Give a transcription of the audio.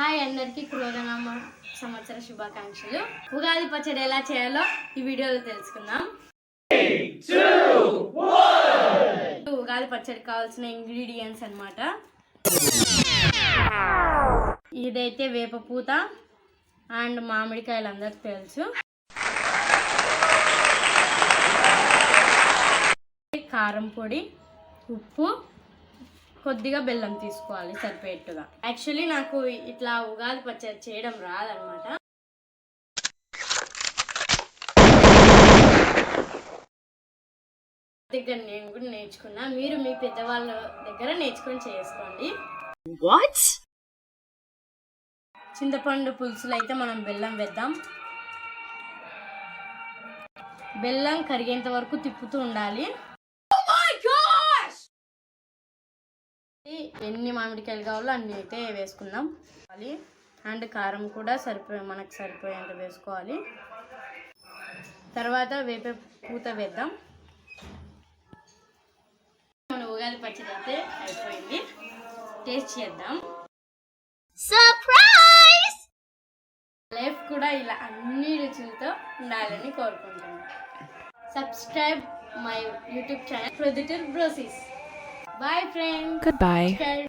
Hi అందరికీ కృతజ్ఞ సంవత్సర శుభాకాంక్షలు. ఉగాది పచ్చడి ఎలా చేయాలో ఈ వీడియోలో తెలుసుకుందాం. ఉగాది పచ్చడి కావాల్సిన ఇంగ్రీడియంట్స్ అన్నమాట. ఇదైతే వేప పూత అండ్ మామిడికాయలు అందరికి తెలుసు. కారం పొడి, ఉప్పు, కొద్దిగా బెల్లం తీసుకోవాలి సరిపోయేట్టుగా. యాక్చువల్లీ నాకు ఇట్లా ఉగాది పచ్చడి చేయడం రాదనమాట. దగ్గర నేను కూడా నేర్చుకున్నా. మీరు మీ పెద్దవాళ్ళ దగ్గర నేర్చుకొని చేసుకోండి. చింతపండు పులుసులు అయితే మనం బెల్లం వేద్దాం. బెల్లం కరిగేంత వరకు తిప్పుతూ ఉండాలి. ఎన్ని మామిడికాయలు కావాలో అన్ని అయితే వేసుకుందాం. అండ్ కారం కూడా మనకు సరిపోయేంత వేసుకోవాలి. తర్వాత వేప పూత వేద్దాం. మన ఉగాది పచ్చడి అయితే అయిపోయింది. టేస్ట్ చేద్దాం. సర్ప్రైజ్! లైఫ్ కూడా ఇలా అన్ని రుచులతో ఉండాలని కోరుకుంటున్నాను. Subscribe my YouTube channel Proddatur బ్రోసిస్. Bye friends. Goodbye.